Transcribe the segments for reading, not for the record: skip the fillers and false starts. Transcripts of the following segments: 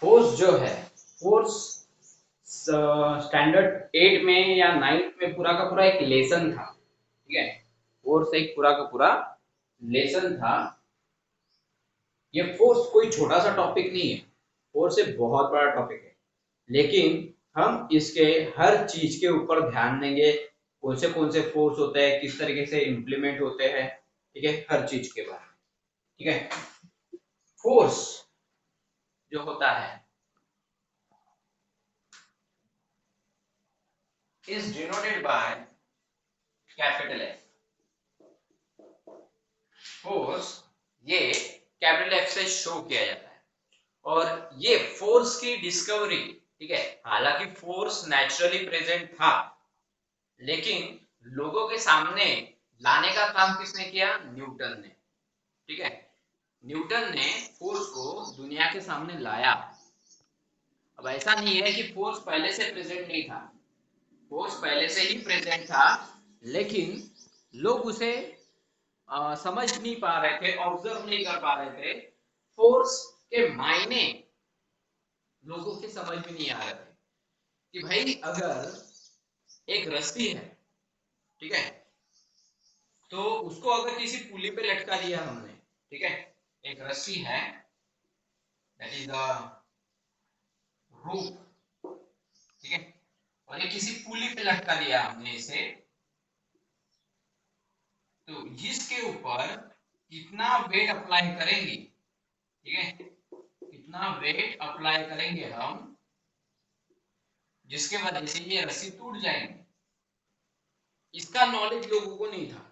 Force जो है, force standard 8 में या 9th में पूरा का पूरा एक लेसन था। ठीक है, फोर्स एक पूरा का पूरा लेसन था। ये फोर्स कोई छोटा सा टॉपिक नहीं है, फोर्स एक बहुत बड़ा टॉपिक है। लेकिन हम इसके हर चीज के ऊपर ध्यान देंगे, कौन से फोर्स होते हैं, किस तरीके से इंप्लीमेंट होते हैं। ठीक है, हर चीज के बारे में। ठीक है, फोर्स जो होता है is denoted by capital F. Force ये कैपिटल एफ से शो किया जाता है। और ये फोर्स की डिस्कवरी, ठीक है, हालांकि फोर्स नेचुरली प्रेजेंट था, लेकिन लोगों के सामने लाने का काम किसने किया? न्यूटन ने। ठीक है, न्यूटन ने फोर्स को दुनिया के सामने लाया। अब ऐसा नहीं है कि फोर्स पहले से प्रेजेंट नहीं था, फोर्स पहले से ही प्रेजेंट था, लेकिन लोग उसे समझ नहीं पा रहे थे, ऑब्जर्व नहीं कर पा रहे थे। फोर्स के मायने लोगों के समझ में नहीं आ रहे थे कि भाई अगर एक रस्सी है, ठीक है, तो उसको अगर किसी पुली पे लटका दिया हमने, ठीक है, एक रस्सी है, दैट इज द रोप, ठीक है, और ये किसी पुली पे लटका दिया हमने इसे, तो इसके ऊपर कितना वेट अप्लाई करेंगे, ठीक है, कितना वेट अप्लाई करेंगे हम, जिसके वजह से ये रस्सी टूट जाएंगे, इसका नॉलेज लोगों को नहीं था।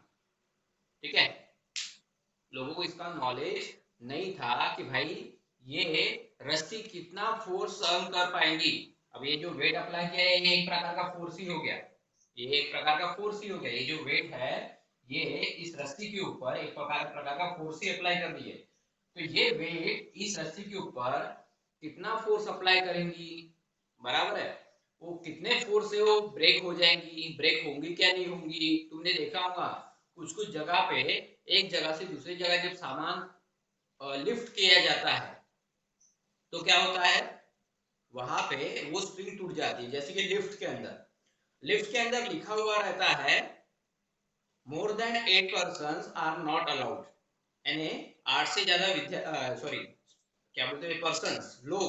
ठीक है, लोगों को इसका नॉलेज नहीं था कि भाई ये रस्सी कितना फोर्स सहन कर पाएंगी। अब ये जो वेट अप्लाई किया है, ये एक प्रकार का फोर्स ही हो गया, ये एक प्रकार का फोर्स ही हो गया। ये जो वेट है, ये इस रस्सी के ऊपर एक प्रकार का फोर्स ही अप्लाई कर दिए। तो ये वेट इस रस्सी के ऊपर कितना फोर्स अप्लाई करेंगी, बराबर है, वो कितने फोर्स से वो ब्रेक हो जाएंगी, ब्रेक होंगी क्या नहीं होंगी। तुमने देखा होगा कुछ कुछ जगह पे, एक जगह से दूसरी जगह जब सामान लिफ्ट किया जाता है, तो क्या होता है, वहां पे वो स्प्रिंग टूट जाती है। जैसे कि लिफ्ट के अंदर लिखा हुआ रहता है more than 8 person are not allowed, यानी 8 से ज्यादा विद्या सॉरी क्या बोलते हैं, पर्सन, लोग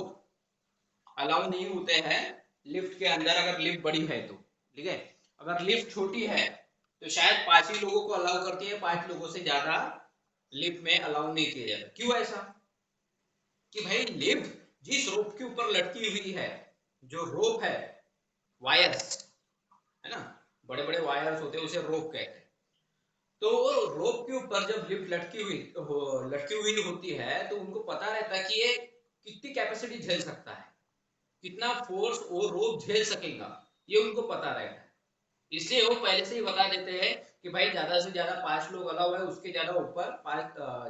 अलाउ नहीं होते हैं लिफ्ट के अंदर, अगर लिफ्ट बड़ी है तो। ठीक है, अगर लिफ्ट छोटी है तो शायद 5 ही लोगों को अलाउ करती है, 5 लोगों से ज्यादा लिफ्ट में अलाउ नहीं किया जाता। क्यों ऐसा? कि भाई लिफ्ट जिस रोप के ऊपर लटकी हुई है, जो रोप है, वायर्स है ना, बड़े बड़े वायर्स होते हैं, उसे रोप कहते हैं। तो रोप के ऊपर जब लिफ्ट लटकी हुई होती है, तो उनको पता रहता है कि ये कितनी कैपेसिटी झेल सकता है, कितना फोर्स वो रोप झेल सकेगा, ये उनको पता रहता है। इसलिए वो पहले से ही बता देते हैं कि भाई ज्यादा से ज्यादा 5 लोग अलाउ है, उसके ज्यादा ऊपर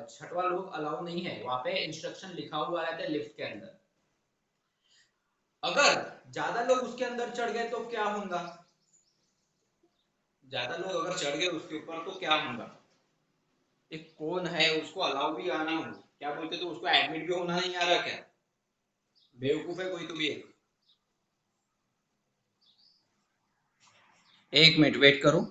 6वां लोग अलाउ नहीं है। वहां पे इंस्ट्रक्शन लिखा हुआ रहता है लिफ्ट के अंदर। अगर ज्यादा लोग उसके अंदर चढ़ गए तो क्या होगा? ज्यादा लोग अगर चढ़ गए उसके ऊपर तो क्या होगा? एक कौन है, उसको अलाउ भी आना हो, क्या बोलते, तो उसको एडमिट भी होना नहीं आ रहा क्या? बेवकूफ है कोई तो भी। एक मिनट वेट करो।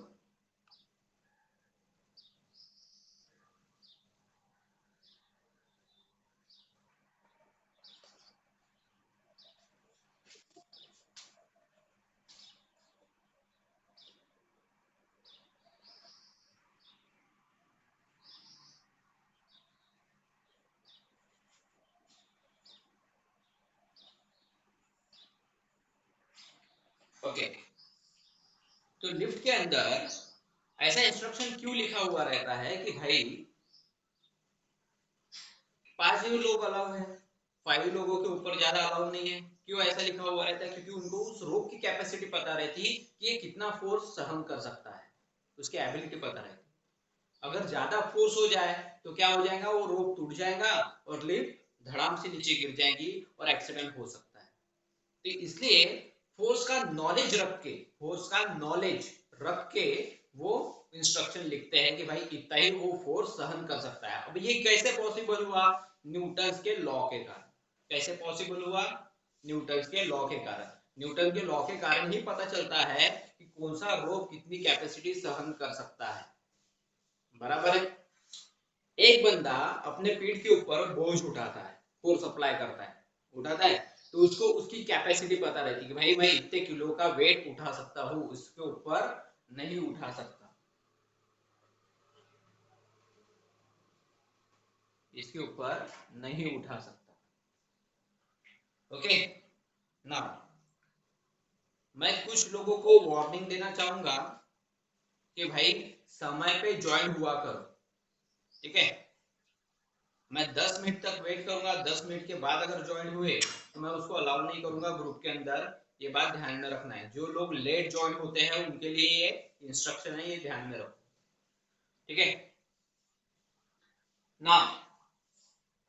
ओके, तो लिफ्ट के अंदर ऐसा इंस्ट्रक्शन क्यों लिखा हुआ रहता है कि भाई 5 ही लोग अलाउ है, 5 लोगों के ऊपर ज्यादा अलाउ नहीं है। क्यों ऐसा लिखा हुआ रहता है? क्योंकि उनको उस रोप की कैपेसिटी पता रहती कि ये कितना फोर्स सहन कर सकता है, उसकी एबिलिटी पता रहती। अगर ज्यादा फोर्स हो जाए तो क्या हो जाएगा, वो रोप टूट जाएगा और लिफ्ट धड़ाम से नीचे गिर जाएगी और एक्सीडेंट हो सकता है। तो इसलिए फोर्स का नॉलेज रख के वो इंस्ट्रक्शन लिखते हैं कि भाई इतना ही वो फोर्स सहन कर सकता है। अब ये कैसे पॉसिबल हुआ? न्यूटन के लॉ के कारण। कैसे पॉसिबल हुआ? न्यूटन के लॉ के कारण। न्यूटन के लॉ के कारण ही पता चलता है कि कौन सा रोप कितनी कैपेसिटी सहन कर सकता है। बराबर है। एक बंदा अपने पीठ के ऊपर बोझ उठाता है, फोर्स अप्लाई करता है, उठाता है, तो उसको उसकी कैपेसिटी पता रहती है कि भाई मैं इतने किलो का वेट उठा सकता हूँ, उसके ऊपर नहीं उठा सकता, इसके ऊपर नहीं उठा सकता। ओके ना, मैं कुछ लोगों को वार्निंग देना चाहूंगा कि भाई समय पे ज्वाइन हुआ करो, ठीक है। मैं 10 मिनट तक वेट करूंगा, 10 मिनट के बाद अगर ज्वाइन हुए तो मैं उसको अलाउ नहीं करूंगा ग्रुप के अंदर। ये बात ध्यान में रखना है, जो लोग लेट ज्वाइन होते हैं उनके लिए ये इंस्ट्रक्शन है, ये ध्यान में रखो, ठीक है ना।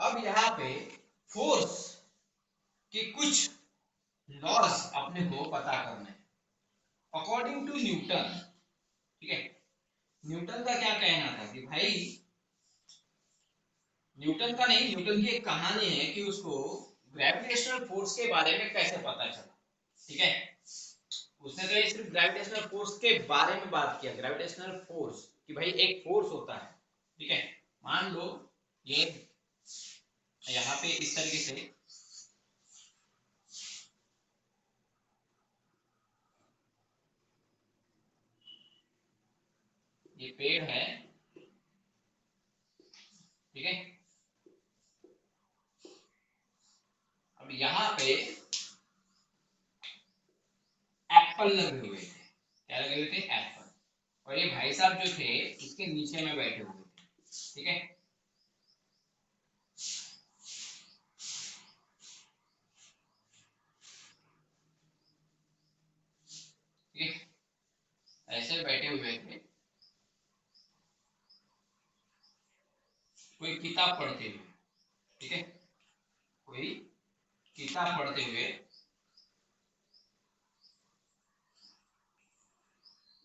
अब यहाँ पे फोर्स के कुछ लॉज अपने को पता करना है अकॉर्डिंग टू न्यूटन, ठीक है। न्यूटन का क्या कहना था कि भाई, न्यूटन का नहीं, न्यूटन की एक कहानी है कि उसको ग्रेविटेशनल फोर्स के बारे में कैसे पता चला, ठीक है। उसने तो ये सिर्फ ग्रेविटेशनल फोर्स के बारे में बात किया, ग्रेविटेशनल फोर्स कि भाई एक फोर्स होता है, ठीक है। मान लो ये यहाँ पे इस तरीके से ये पेड़ है, ठीक है। अब यहाँ पे एप्पल लगे हुए थे, क्या लगे हुए थे? एप्पल। और ये भाई साहब जो थे इसके नीचे में बैठे हुए थे, ठीक है। ठीक है, ऐसे बैठे हुए थे, कोई किताब पढ़ते हुए, ठीक है, कोई किताब पढ़ते हुए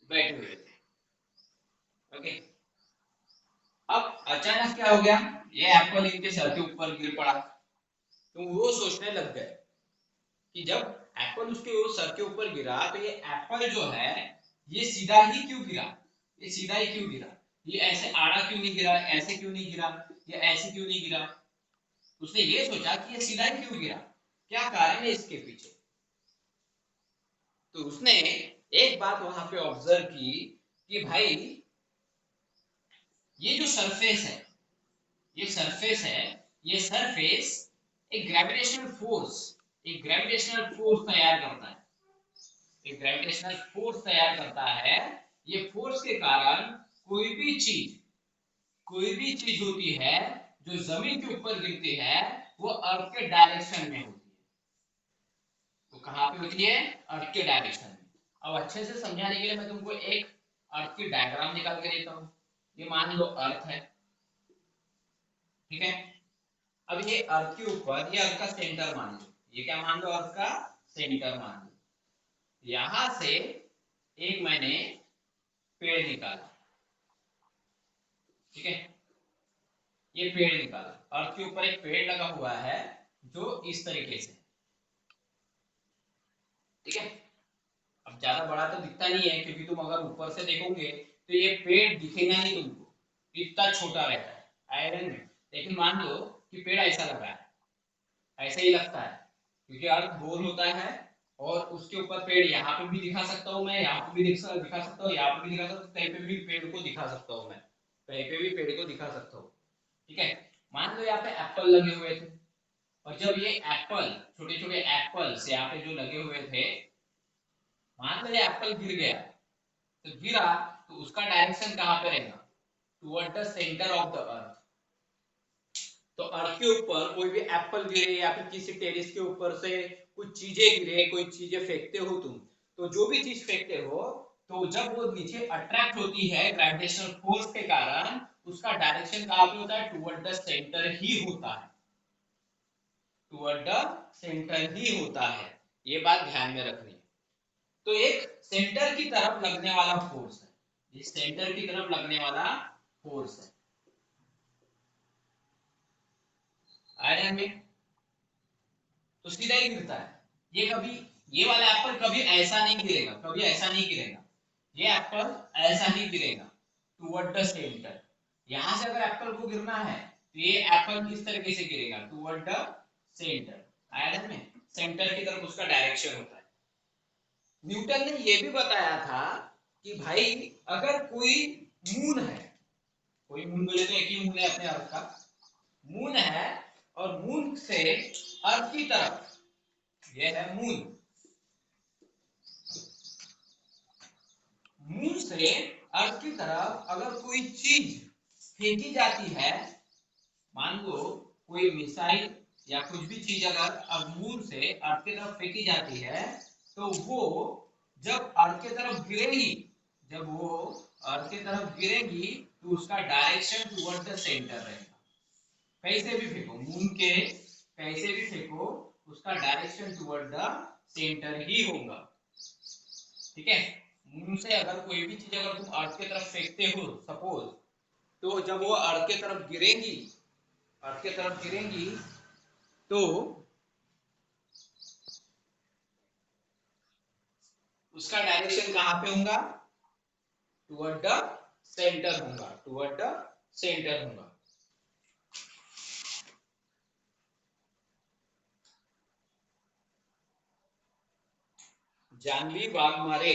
बैठे हुए थे, ओके। अब अचानक क्या हो गया, ये एप्पल इनके सर के ऊपर गिर पड़ा, तो वो सोचने लग गए कि जब एप्पल उसके वो सर के ऊपर गिरा तो ये एप्पल जो है ये सीधा ही क्यों गिरा, ये सीधा ही क्यों गिरा, ये ऐसे आड़ा क्यों नहीं गिरा, ऐसे क्यों नहीं गिरा, या ऐसे क्यों नहीं गिरा। उसने ये सोचा कि ये सीधा ही क्यों गिरा, क्या कारण है इसके पीछे। तो उसने एक बात वहां पे ऑब्जर्व की कि भाई ये जो सरफेस है, ये सरफेस है, ये सरफेस एक ग्रेविटेशनल फोर्स, एक ग्रेविटेशनल फोर्स तैयार करता है, एक ग्रेविटेशनल फोर्स तैयार करता है। ये फोर्स के कारण कोई भी चीज, कोई भी चीज होती है जो जमीन के ऊपर गिरती है वो अर्थ के डायरेक्शन में होती है। तो कहां पे होती है? अर्थ के डायरेक्शन में। अब अच्छे से समझाने के लिए मैं तुमको एक अर्थ की डायग्राम निकाल के देता हूं। ये मान लो अर्थ है, ठीक है। अब ये अर्थ के ऊपर, ये अर्थ का सेंटर मान लो, ये क्या मान लो? अर्थ का सेंटर मान लो। यहां से एक मैंने पेड़ निकाला, ठीक है, ये पेड़ निकाला, अर्थ के ऊपर एक पेड़ लगा हुआ है जो इस तरीके से, ठीक है। अब ज्यादा बड़ा तो दिखता नहीं है क्योंकि तुम अगर ऊपर से देखोगे तो ये पेड़ दिखेगा नहीं तुमको, इतना छोटा रहता है आयरन में। लेकिन मान लो कि पेड़ ऐसा लगा है, ऐसा ही लगता है क्योंकि अर्थ गोल होता है, और उसके ऊपर पेड़ यहाँ पे भी दिखा सकता हूँ मैं, यहाँ पे भी दिखा सकता हूँ, यहाँ पे भी दिखा सकता हूँ, कहीं पे भी पेड़ को दिखा सकता हूँ मैं, कहीं पे भी पेड़ को दिखा सकता हूँ, ठीक है। मान लो यहाँ पे एप्पल लगे हुए थे, और जब ये एप्पल, छोटे छोटे एप्पल्स यहाँ पे जो लगे हुए थे, मान लो ये एप्पल गिर गया, तो गिरा तो उसका डायरेक्शन कहाँ पे रहेगा? Toward the centre of the earth. तो अर्थ के ऊपर कोई भी एप्पल गिरे या फिर किसी टेरिस के ऊपर से कुछ चीजें गिरे, कोई चीजें फेंकते हो तुम, तो जो भी चीज फेंकते हो, तो जब वो नीचे अट्रैक्ट होती है ग्रेविटेशनल फोर्स के कारण, उसका डायरेक्शन कहाँ पे होता है? टुवर्ड द सेंटर ही होता है, टुवर्ड द सेंटर ही होता है। ये बात ध्यान में रखनी है। तो एक सेंटर की तरफ लगने वाला फोर्स है, ये सेंटर की तरफ लगने वाला फोर्स है। आया में तो सीधा ही गिरता है। ये कभी, ये वाला एप्पल कभी ऐसा नहीं गिरेगा, कभी ऐसा नहीं गिरेगा, ये एप्पल ऐसा ही गिरेगा टुवर्ड द सेंटर। यहां से अगर एप्पल को गिरना है तो ये एप्पल इस तरीके से गिरेगा टुवर्ड द सेंटर। आया ध्यान में, सेंटर की तरफ उसका डायरेक्शन होता है। न्यूटन ने यह भी बताया था कि भाई अगर कोई मून है, कोई मून बोले तो एक ही मून है अपने अर्थ का, मून है और मून से अर्थ की तरफ, ये है मून, मून से अर्थ की तरफ अगर कोई चीज फेंकी जाती है, मान लो कोई मिसाइल या कुछ भी चीज अगर अब मून से अर्थ की तरफ फेंकी जाती है, तो वो जब अर्थ की तरफ गिरेगी, जब वो अर्थ की तरफ गिरेगी तो उसका डायरेक्शन टुवर्ड द सेंटर रहेगा। कैसे भी फेंको, मून के कैसे भी फेंको, उसका डायरेक्शन टुवर्ड द सेंटर ही होगा। ठीक है, मून से अगर कोई भी चीज अगर तुम अर्थ की तरफ फेंकते हो सपोज, तो जब वो अर्थ की तरफ गिरेगी, अर्थ की तरफ गिरेंगी तो उसका डायरेक्शन कहां पे होगा, टुवर्ड द सेंटर होगा, टुवर्ड द सेंटर होगा। जानवी वाघमारे,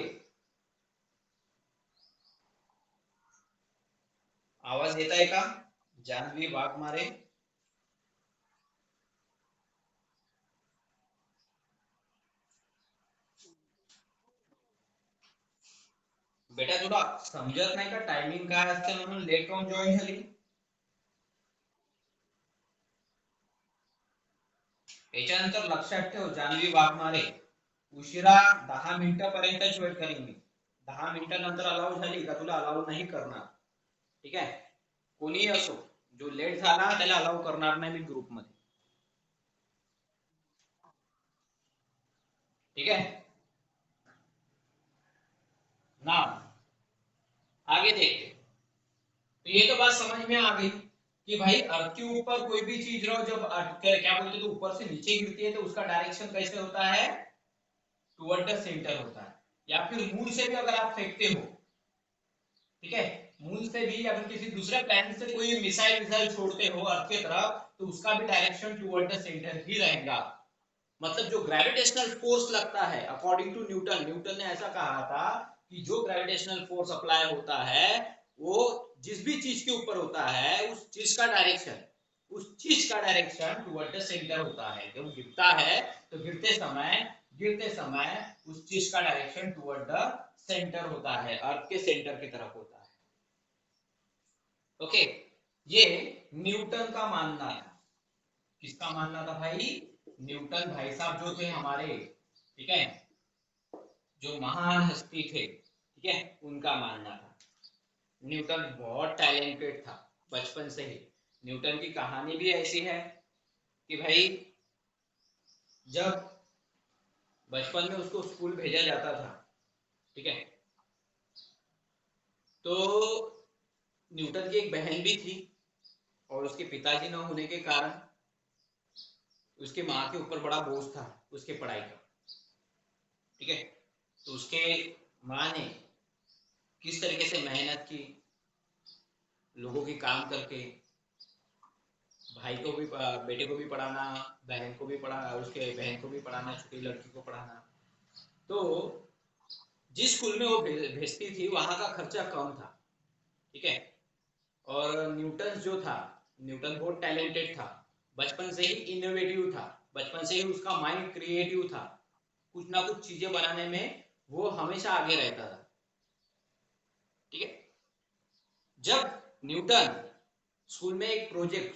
आवाज येत आहे का? जानवी वाघमारे, बेटा तुला समजत नाही का टायमिंग काय असते म्हणून लेट काऊन जॉईन झाली? याच्यानंतर लक्षात ठेव, जानवी वाघमारे उशिरा 10 मिनिटापर्यंतच वेट करीन मी, 10 मिनिटानंतर अलाउ झाली का तुला अलाउ नाही करणार। ठीक आहे, कोणीही असो, जो लेट झाला त्याला अलाउ करणार नाही मी ग्रुप मध्ये। ठीक है ना, आगे देखते। तो ये तो बात समझ में आ गई कि भाई अर्थ के ऊपर कोई भी चीज रहो, जब क्या बोलते तो ऊपर से नीचे गिरती है तो उसका डायरेक्शन कैसे होता है, टुवर्ड द सेंटर होता है। या फिर मून से भी अगर आप फेंकते हो, ठीक है, मून से भी अगर किसी दूसरे प्लैनेट से कोई मिसाइल मिसाइल छोड़ते हो अर्थ की तरफ, तो उसका भी डायरेक्शन टुवर्ड द सेंटर ही रहेगा। मतलब जो ग्रेविटेशनल फोर्स लगता है, अकॉर्डिंग टू न्यूटन, न्यूटन ने ऐसा कहा था कि जो ग्रेविटेशनल फोर्स अप्लाई होता है वो जिस भी चीज के ऊपर होता है उस चीज का डायरेक्शन, उस चीज का डायरेक्शन टुवर्ड द सेंटर होता है। जब गिरता है तो गिरते समय उस चीज का डायरेक्शन टुवर्ड द सेंटर होता है, अर्थ के सेंटर की तरफ होता है। ओके, ये न्यूटन का मानना था। किसका मानना था भाई? न्यूटन भाई साहब जो थे हमारे, ठीक है, जो महान हस्ती थे, ठीक है, उनका मानना था। न्यूटन बहुत टैलेंटेड था बचपन से ही। न्यूटन की कहानी भी ऐसी है कि भाई जब बचपन में उसको स्कूल भेजा जाता था, ठीक है, तो न्यूटन की एक बहन भी थी और उसके पिताजी न होने के कारण उसके माँ के ऊपर बड़ा बोझ था उसके पढ़ाई का। ठीक है, तो उसके माँ ने किस तरीके से मेहनत की, लोगों के काम करके, भाई को भी बेटे को भी पढ़ाना, बहन को भी पढ़ाना, उसके बहन को भी पढ़ाना, छोटी लड़की को पढ़ाना। तो जिस स्कूल में वो भेजती थी वहां का खर्चा कम था। ठीक है, और न्यूटन जो था, न्यूटन बहुत टैलेंटेड था, बचपन से ही इनोवेटिव था, बचपन से ही उसका माइंड क्रिएटिव था, कुछ ना कुछ चीजें बनाने में वो हमेशा आगे रहता था। ठीक है, जब न्यूटन स्कूल में एक प्रोजेक्ट,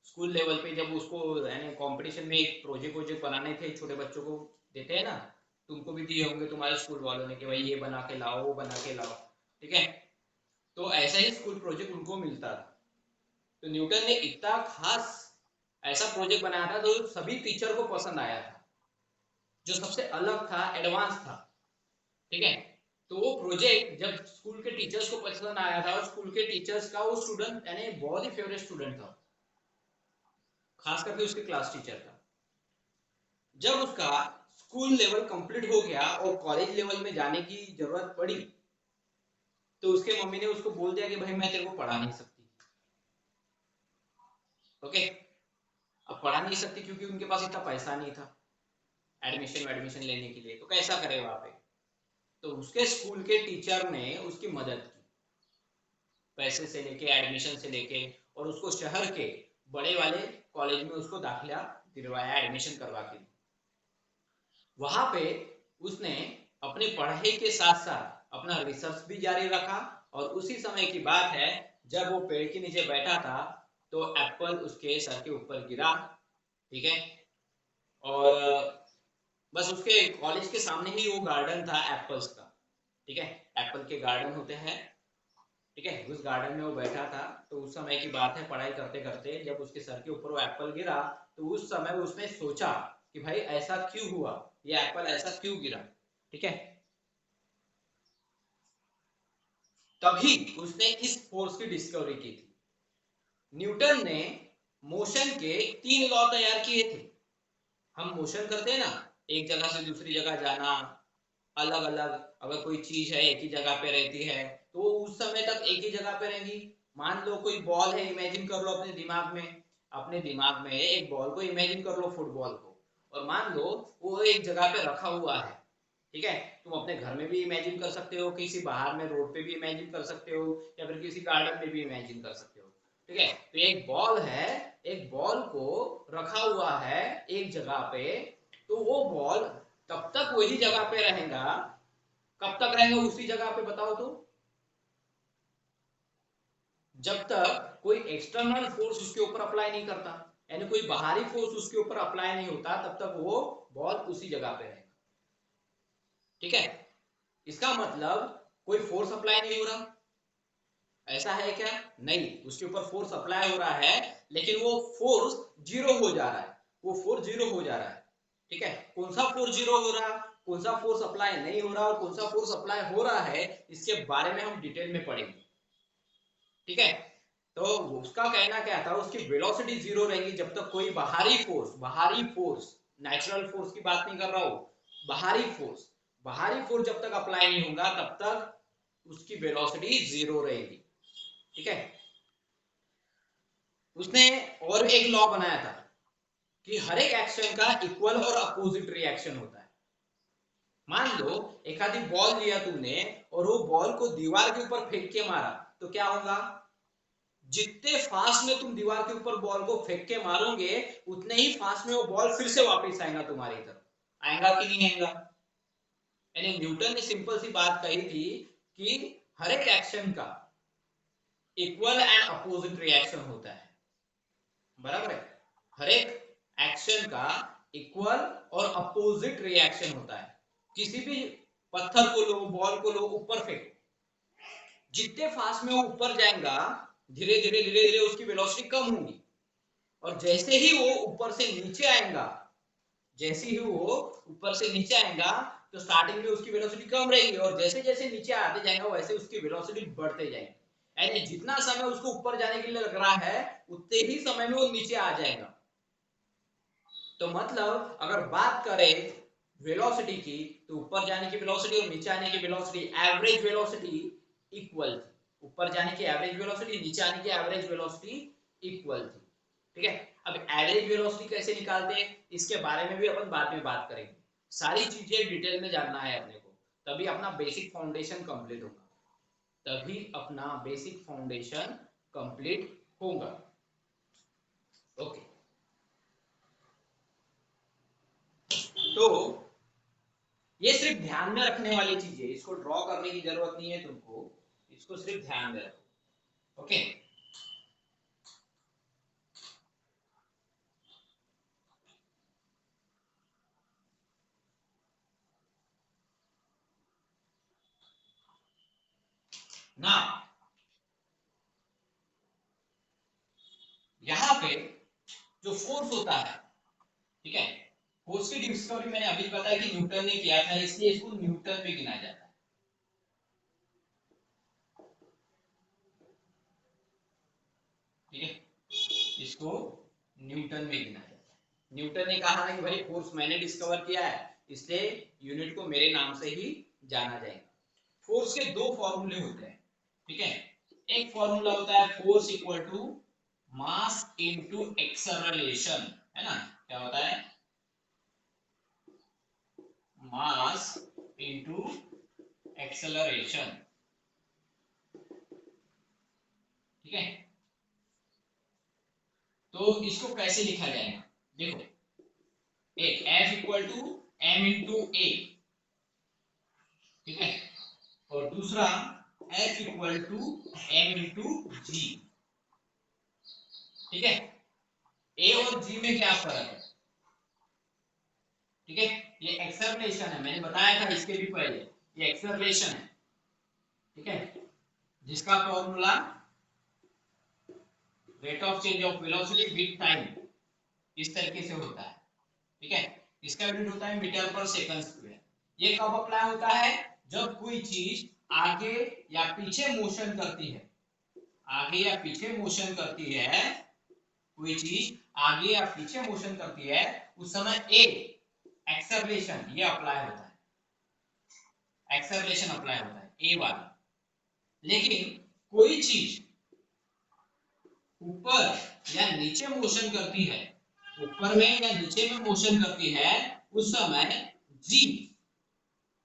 स्कूल लेवल पे जब उसको यानी कंपटीशन में एक प्रोजेक्ट वोजेक्ट बनाने थे, छोटे बच्चों को देते हैं ना, तुमको भी दिए होंगे तुम्हारे स्कूल वालों ने कि भाई ये बना के लाओ, वो बना के लाओ। ठीक है, तो ऐसा ही स्कूल प्रोजेक्ट उनको मिलता था। तो न्यूटन ने इतना खास ऐसा प्रोजेक्ट बनाया था जो सभी टीचर को पसंद आया था, जो सबसे अलग था, एडवांस था। ठीक है, तो वो प्रोजेक्ट जब स्कूल के टीचर्स को पसंद आया था और स्कूल के टीचर्स का वो स्टूडेंट यानी बहुत ही फेवरेट स्टूडेंट था, खास करके उसके क्लास टीचर का। जब उसका स्कूल लेवल कंप्लीट हो गया और कॉलेज लेवल में जाने की जरूरत पड़ी, तो उसके मम्मी ने उसको बोल दिया कि भाई मैं तेरे को पढ़ा नहीं सकती। ओके, अब पढ़ा नहीं सकती क्योंकि उनके पास इतना पैसा नहीं था एडमिशन लेने के लिए, तो कैसा करे वहां पे। तो उसके स्कूल के टीचर ने उसकी मदद की, पैसे से लेके एडमिशन से लेके, और उसको शहर के बड़े वाले कॉलेज में उसको दाखिला दिलवाया, एडमिशन करवा के। वहां पे उसने अपनी पढ़ाई के साथ साथ अपना रिसर्च भी जारी रखा, और उसी समय की बात है जब वो पेड़ के नीचे बैठा था तो एप्पल उसके सर के ऊपर गिरा। ठीक है, और बस उसके कॉलेज के सामने ही वो गार्डन था एप्पल्स का। ठीक है, एप्पल के गार्डन होते हैं। ठीक है, उस गार्डन में वो बैठा था, तो उस समय की बात है, पढ़ाई करते करते जब उसके सर के ऊपर वो एप्पल गिरा, तो उस समय उसने सोचा कि भाई ऐसा क्यों हुआ, ये एप्पल ऐसा क्यों गिरा। ठीक है, तभी उसने इस फोर्स की डिस्कवरी की थी। न्यूटन ने मोशन के 3 लॉ तैयार किए थे। हम मोशन करते हैं ना, एक जगह से दूसरी जगह जाना, अलग अलग, अगर कोई चीज है एक ही जगह पे रहती है तो वो उस समय तक एक ही जगह पे रहेंगी। मान लो कोई बॉल है, इमेजिन कर लो अपने दिमाग में, अपने दिमाग में एक बॉल को इमेजिन कर लो, फुटबॉल को, और मान लो वो एक जगह पे रखा हुआ है। ठीक है, तुम अपने घर में भी इमेजिन कर सकते हो, किसी बाहर में रोड पे भी इमेजिन कर सकते हो, या फिर किसी गार्डन में भी इमेजिन कर सकते हो। ठीक है, तो एक बॉल है, एक बॉल को रखा हुआ है एक जगह पे, तो वो बॉल तब तक वही जगह पे रहेगा, कब तक रहेगा उसी जगह पे बताओ तो, जब तक कोई एक्सटर्नल फोर्स उसके ऊपर अप्लाई नहीं करता, यानी कोई बाहरी फोर्स उसके ऊपर अप्लाई नहीं होता, तब तक वो बॉल उसी जगह पे रहेगा। ठीक है, इसका मतलब कोई फोर्स अप्लाई नहीं हो रहा, ऐसा है क्या? नहीं, उसके ऊपर फोर्स अप्लाई हो रहा है, लेकिन वो फोर्स जीरो हो जा रहा है, वो फोर्स जीरो हो जा रहा है। ठीक है, कौन सा फोर्स जीरो हो रहा, कौन सा फोर्स अप्लाई नहीं हो रहा और कौन सा फोर्स अप्लाई हो रहा है, इसके बारे में हम डिटेल में पढ़ेंगे। ठीक है, तो उसका कहना क्या था, उसकी वेलोसिटी जीरो रहेगी जब तक कोई बाहरी फोर्स, नेचुरल फोर्स की बात नहीं कर रहा हूं, बाहरी फोर्स जब तक अप्लाई नहीं होगा तब तक उसकी वेलोसिटी जीरो रहेगी। ठीक है, उसने और एक लॉ बनाया था कि हर एक एक्शन का इक्वल और अपोजिट रिएक्शन होता है। मान लो एक आधी बॉल लिया तुमने और वो बॉल को दीवार के ऊपर फेंक के मारा, तो क्या होगा, जितने फास्ट में तुम दीवार के ऊपर बॉल को फेंक के मारोगे उतने ही फास्ट में वो बॉल फिर से वापस आएगा तुम्हारी तरफ, आएगा कि नहीं आएगा। यानी न्यूटन ने सिंपल सी बात कही थी कि हर एक एक्शन का इक्वल एंड अपोजिट रिएक्शन होता है। बराबर है, हर एक एक्शन का इक्वल और अपोजिट रिएक्शन होता है। किसी भी पत्थर को लो, बॉल को लो, ऊपर फेंको, जितने फास्ट में वो ऊपर जाएगा धीरे धीरे उसकी वेलोसिटी कम होगी, और जैसे ही वो ऊपर से नीचे आएगा, जैसे ही वो ऊपर से नीचे आएगा तो स्टार्टिंग में उसकी वेलोसिटी कम रहेगी, और जैसे जैसे नीचे आते जाएगा वैसे उसकी वेलोसिटी बढ़ते जाएगी। यानी जितना समय उसको ऊपर जाने के लिए लग रहा है उतने ही समय में वो नीचे आ जाएगा। तो मतलब अगर बात करें वेलोसिटी की, तो ऊपर जाने की वेलोसिटी और नीचे आने की वेलोसिटी, एवरेज वेलोसिटी इक्वल थी। ऊपर जाने की एवरेज वेलोसिटी, नीचे आने की एवरेज वेलोसिटी इक्वल थी। ठीक है, अब एवरेज वेलोसिटी कैसे निकालते हैं इसके बारे में भी अपन बाद में बात करेंगे। सारी चीजें डिटेल में जानना है अपने को, तभी अपना बेसिक फाउंडेशन कंप्लीट होगा, तभी अपना बेसिक फाउंडेशन कंप्लीट होगा। ओके, तो ये सिर्फ ध्यान में रखने वाली चीज है, इसको ड्रॉ करने की जरूरत नहीं है तुमको, इसको सिर्फ ध्यान में रखो। ओके, ना यहाँ पे जो फोर्स होता है, ठीक है, फोर्स की डिस्कवरी मैंने अभी बताया कि न्यूटन ने किया था, इसलिए इसको न्यूटन में गिना जाता है। ठीक है, इसको न्यूटन में गिना जाता है। न्यूटन ने कहा ना कि भाई फोर्स मैंने डिस्कवर किया है, इसलिए यूनिट को मेरे नाम से ही जाना जाएगा। फोर्स के दो फॉर्मूले होते हैं, ठीक है। एक फॉर्मूला होता है force equal to mass into acceleration, है ना। क्या होता है, मास इनटू एक्सेलरेशन, ठीक है। तो इसको कैसे लिखा जाएगा, देखो, एक F equal to m into A, ठीक है, और दूसरा F equal to m into G, ठीक है। ए और जी में क्या फर्क है, ठीक है। ये एक्सेलरेशन है, मैंने बताया था इसके भी पहले, ये एक्सेलरेशन है, ठीक है, जिसका formula rate of change of velocity with time इस तरीके से होता है, ठीक है। इसका यूनिट होता है मीटर पर सेकंड स्क्वायर। ये कब अप्लाई होता है, जब कोई चीज आगे या पीछे मोशन करती है, आगे या पीछे मोशन करती है, कोई चीज आगे या पीछे मोशन करती है, उस समय ए एक्सेलरेशन ये अप्लाई होता है, एक्सेलरेशन अप्लाई होता है ए वाला। लेकिन कोई चीज ऊपर या नीचे मोशन करती है, ऊपर में या नीचे में मोशन करती है, उस समय जी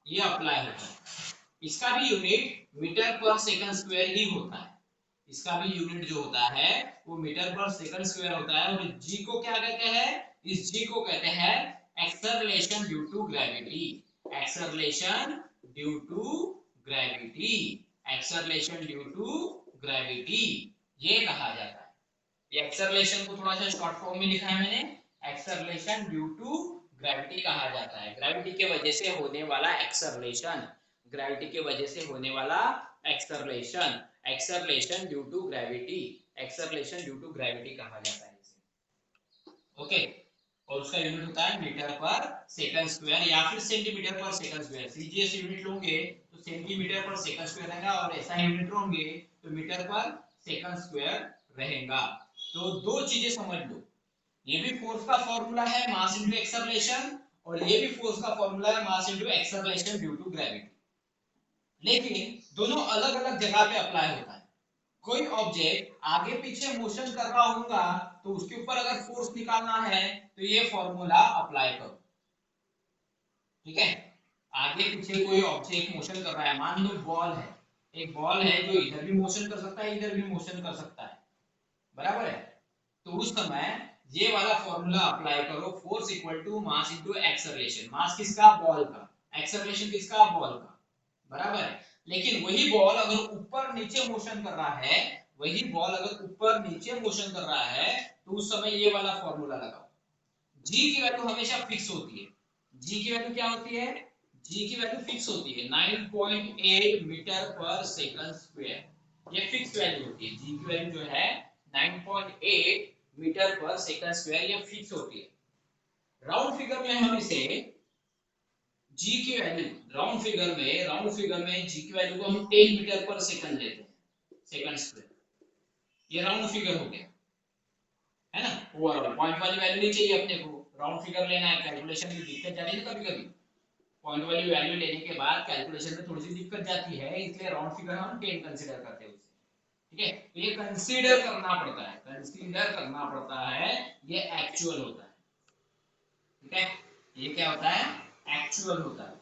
ये अप्लाई होता है। इसका भी unit metre per second square ही होता है, इसका भी यूनिट जो होता है वो मीटर पर सेकंड स्क्वायर होता है। और जी को क्या कहते हैं, इस जी को कहते हैं acceleration due to gravity, acceleration due to gravity, acceleration due to gravity ये कहा जाता है। ये एक्सेलरेशन को थोड़ा सा शॉर्ट फॉर्म में लिखा है मैंने, एक्सेलरेशन ड्यू टू ग्रेविटी कहा जाता है, ग्रेविटी के वजह से होने वाला एक्सेलरेशन, ग्रेविटी के वजह से होने वाला acceleration, acceleration due to gravity, acceleration due to gravity कहा जाता है इसे, ओके। और उसका यूनिट होता है मीटर पर सेकंड स्क्वायर या फिर centimetre per second square. CGS unit लोगे तो सेंटीमीटर पर सेकंड स्क्वायर रहेगा, और ऐसा यूनिट लोगे तो मीटर पर सेकंड स्क्वायर रहेगा। तो दो चीजें समझ लो, ये भी फोर्स का फॉर्मूला है मास इनटू एक्सेलरेशन, और ये भी फोर्स का फॉर्मूला है mass into acceleration due to gravity, लेकिन दोनों अलग अलग जगह पे अप्लाई होता है। कोई ऑब्जेक्ट आगे पीछे मोशन कर रहा होगा तो उसके ऊपर अगर फोर्स निकालना है तो ये फॉर्मूला अप्लाई करो, ठीक है। आगे पीछे कोई ऑब्जेक्ट मोशन कर रहा है, मान लो बॉल है, एक बॉल है जो इधर भी मोशन कर सकता है इधर भी मोशन कर सकता है, बराबर है। तो उस समय ये वाला फॉर्मूला अप्लाई करो, force equal to mass into acceleration, mass किसका, बॉल का, एक्सेलरेशन किसका, बॉल का, बराबर है। लेकिन वही बॉल अगर ऊपर नीचे मोशन कर रहा है, वही बॉल अगर ऊपर नीचे मोशन कर रहा है, तो उस समय ये वाला फॉर्मूला लगाओ। जी की वैल्यू हमेशा फिक्स होती है, जी की वैल्यू क्या होती है, जी की वैल्यू फिक्स होती है 9.8 मीटर पर सेकंड स्क्वायर, ये फिक्स वैल्यू होती है, जी की वैल्यू जो है 9.8 मीटर पर सेकंड स्क्वायर, ये फिक्स होती है। राउंड फिगर में हम इसे जी की वैल्यू, राउंड फिगर में जी की वैल्यू को हम 10 मीटर पर सेकंड लेते हैं, सेकंड स्क्वायर, ये राउंड फिगर हो गया, है ना। ओवरऑल पॉइंट वाली वैल्यू नहीं चाहिए अपने को, राउंड फिगर लेना है, कैलकुलेशन में दिक्कत जाती है कभी कभी, पॉइंट वाली वैल्यू लेने के बाद कैलकुलेशन में थोड़ी सी दिक्कत जाती है, इसलिए राउंड फिगर हम 10 कंसीडर करते हैं उसे, ठीक है। तो ये कंसीडर करना पड़ता है, कंसीडर करना पड़ता है, ये एक्चुअल होता है, ठीक है। ये क्या होता है, एक्चुअल होता है,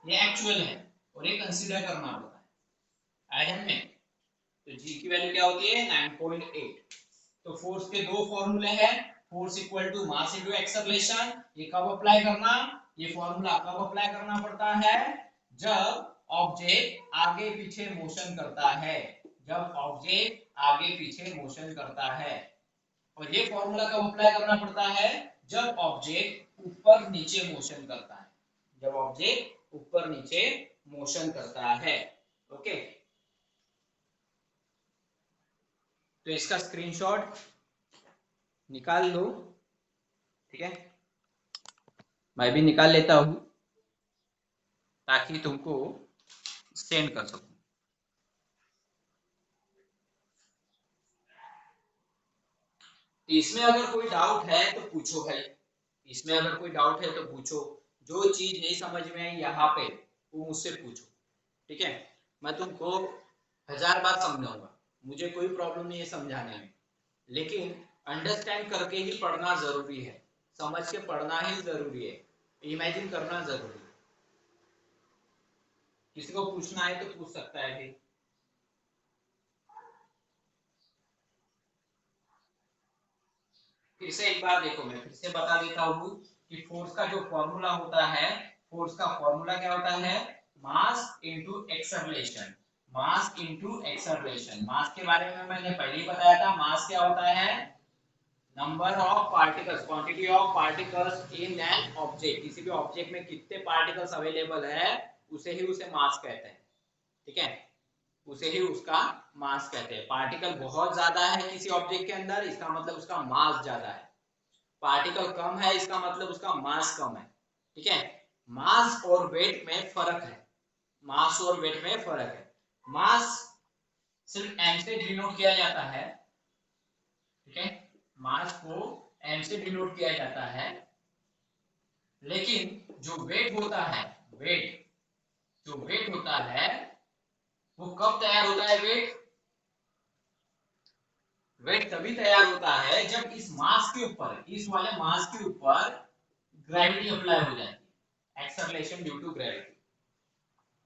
ये एक्चुअल है और ये कंसीडर करना पड़ता है, आया ध्यान में। तो जी की वैल्यू क्या होती है 9.8। तो फोर्स के दो फॉर्मूले हैं, force equal to mass into acceleration, ये कब अप्लाई करना, ये फॉर्मूला कब अप्लाई करना पड़ता है, जब ऑब्जेक्ट आगे पीछे मोशन करता है, जब ऑब्जेक्ट आगे पीछे मोशन करता है। और ये फॉर्मूला कब अप्लाई करना पड़ता है, जब ऑब्जेक्ट ऊपर नीचे मोशन करता है, जब ऑब्जेक्ट ऊपर नीचे मोशन करता है, ओके। तो इसका स्क्रीनशॉट निकाल लो, ठीक है, मैं भी निकाल लेता हूं ताकि तुमको सेंड कर सकूं। इसमें अगर कोई डाउट है तो पूछो भाई, इसमें अगर कोई डाउट है तो पूछो, जो चीज नहीं समझ में आई यहाँ पे वो मुझसे पूछो, ठीक है। मैं तुमको 1000 बार समझाऊंगा, मुझे कोई प्रॉब्लम नहीं है समझाने में, लेकिन अंडरस्टैंड करके ही पढ़ना जरूरी है, समझ के पढ़ना ही जरूरी है, इमेजिन करना जरूरी है। किसी को पूछना है तो पूछ सकता है भी। फिर से एक बार देखो, मैं फिर से बता देता हूँ कि फोर्स का जो फॉर्मूला होता है, फोर्स का फॉर्मूला क्या होता है, mass into acceleration, mass into acceleration. Mass के बारे में मैंने पहले ही बताया था, मास क्या होता है, number of particles, quantity of particles in an object, किसी भी ऑब्जेक्ट में कितने पार्टिकल्स अवेलेबल है उसे ही उसे मास कहते हैं, ठीक है, उसे ही उसका मास कहते हैं। पार्टिकल बहुत ज्यादा है किसी ऑब्जेक्ट के अंदर, इसका मतलब उसका मास ज्यादा है, पार्टिकल कम है इसका मतलब उसका मास कम है, ठीक है। मास और वेट में फर्क है, मास और वेट में फर्क है। मास सिर्फ एम से डिनोट किया जाता है, ठीक है, मास को एम से डिनोट किया जाता है, लेकिन जो वेट होता है, वेट, जो वेट होता है वो कब तैयार होता है, वेट, वेट तभी तैयार होता है जब इस मास के ऊपर, इस वाले मास के ऊपर ग्रेविटी अप्लाई हो जाती है, एक्सेलरेशन ड्यू टू ग्रेविटी।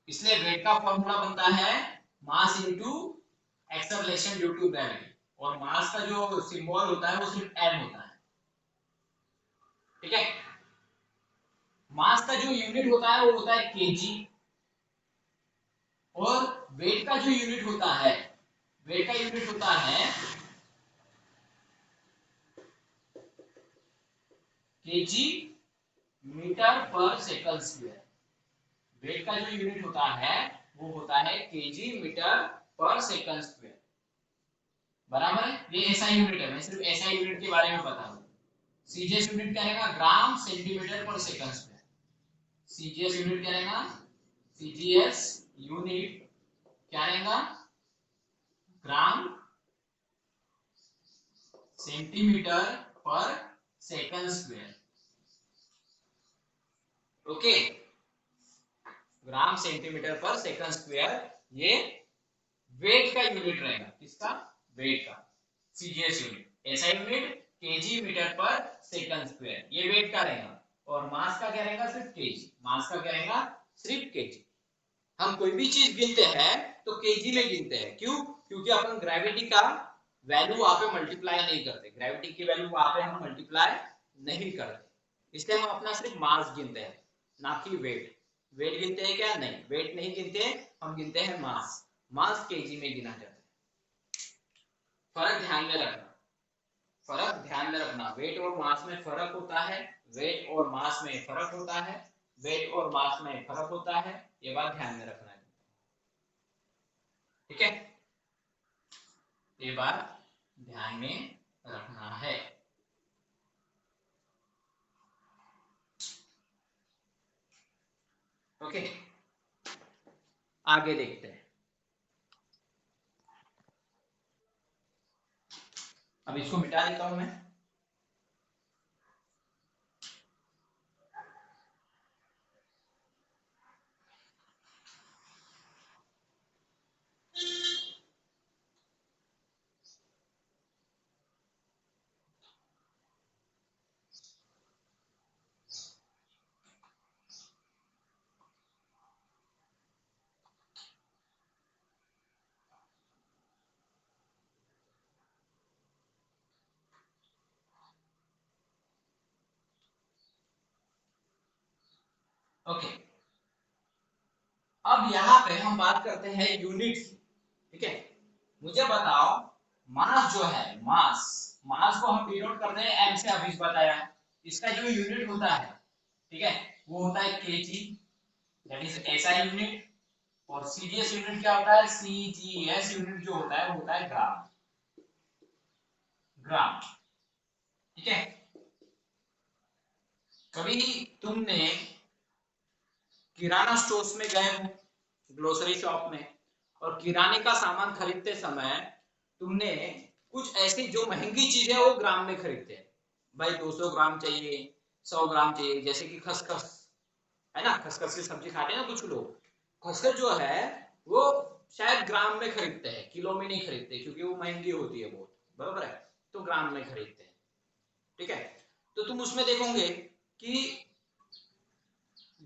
इसलिए वेट का फॉर्मूला बनता है mass into acceleration due to gravity, और मास का जो सिंबल होता है वो सिर्फ m होता है, ठीक है। मास का जो यूनिट होता है वो होता है केजी, और वेट का जो यूनिट होता है, वेट का यूनिट होता है KG metre per second square. Wait का जो यूनिट होता है वो होता है KG metre per second square, बराबर है। ये एसआई यूनिट है, मैं सिर्फ एसआई यूनिट के बारे में बता रहा हूं। सीजीएस यूनिट क्या रहेगा, gram centimetre per second square. CGS unit क्या रहेगा, सीजीएस यूनिट क्या रहेगा, gram centimetre per second square, okay, gram centimetre per second square, ये वेट का यूनिट रहेगा, किसका, वेट का, CGS unit. SI unit kg metre per second square, ये वेट का रहेगा, और मास का क्या रहेगा, सिर्फ केजी, मास का क्या रहेगा, सिर्फ केजी। हम कोई भी चीज गिनते हैं तो केजी में गिनते हैं, क्यों, क्योंकि अपन ग्रेविटी का वैल्यू वहां पे मल्टीप्लाई नहीं करते, ग्रेविटी की वैल्यू वहां पे हम मल्टीप्लाई नहीं करते, इसलिए हम अपना सिर्फ मास गिनते हैं, ना कि वेट। वेट गिनते हैं क्या, नहीं, वेट नहीं गिनते, हम गिनते हैं मास, मास केजी में गिना जाता है। फर्क ध्यान में रखना, फर्क ध्यान में रखना, वेट और मास में फर्क होता है, वेट और मास में फर्क होता है, वेट और मास में फर्क होता है, ये बात ध्यान में रखना है, ठीक है, ये बात ध्यान में रखना है। ओके, आगे देखते हैं। अब इसको मिटा देता हूं मैं। ओके, अब यहाँ पे हम बात करते हैं यूनिट्स, ठीक है। मुझे बताओ, मास जो है, मास, मास को हम डिनोट करते हैं एम से, अभी बताया, इसका जो यूनिट होता है, ठीक है, वो होता है KG, that is SI unit, और सीजीएस यूनिट क्या होता है, सीजीएस यूनिट जो होता है वो होता है ग्राम, ग्राम, ठीक है। कभी तुमने किराना स्टोर्स में गए हो, ग्रोसरी शॉप में, और किराने का सामान खरीदते समय तुमने कुछ ऐसी जो महंगी चीजें वो ग्राम में खरीदते हैं। भाई 200 ग्राम चाहिए, 100 ग्राम चाहिए, जैसे कि खसखस है ना, खसखस की सब्जी खाते हैं ना कुछ लोग, खसखस जो है वो शायद ग्राम में खरीदते हैं, किलो में नहीं खरीदते, क्योंकि वो महंगी होती है बहुत, बराबर है, तो ग्राम में खरीदते हैं। ठीक है, तो तुम उसमें देखोगे कि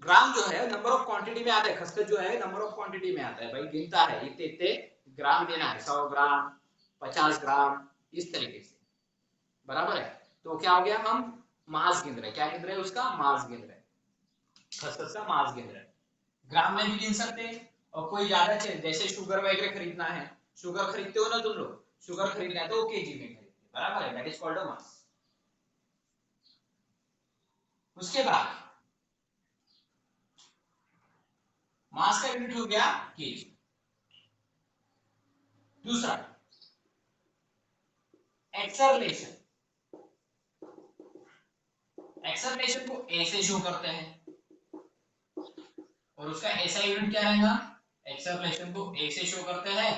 ग्राम जो है नंबर ऑफ क्वांटिटी में आता है, खसखस जो है नंबर ऑफ क्वांटिटी में आता है, भाई गिनता है इतने इतने ग्राम देना है, 100 ग्राम 50 ग्राम इस तरीके से, बराबर है। तो क्या हो गया, हम मास गिन रहे, क्या गिन रहे हैं, उसका मास गिन रहे, खसखस का मास गिन रहे, ग्राम में भी गिन सकते हैं। और कोई ज्यादा चीज जैसे शुगर वगैरह खरीदना है, शुगर खरीदते हो ना तुम लोग, शुगर खरीदना है तो वो केजी में खरीदते, बराबर है, दैट इज कॉल्ड अ मास। उसके बाद मास का यूनिट हो गया केजी। दूसरा एक्सेलरेशन, एक्सेलरेशन को ए से शो करते हैं और उसका ऐसा यूनिट क्या रहेगा, एक्सेलरेशन को ए से शो करते हैं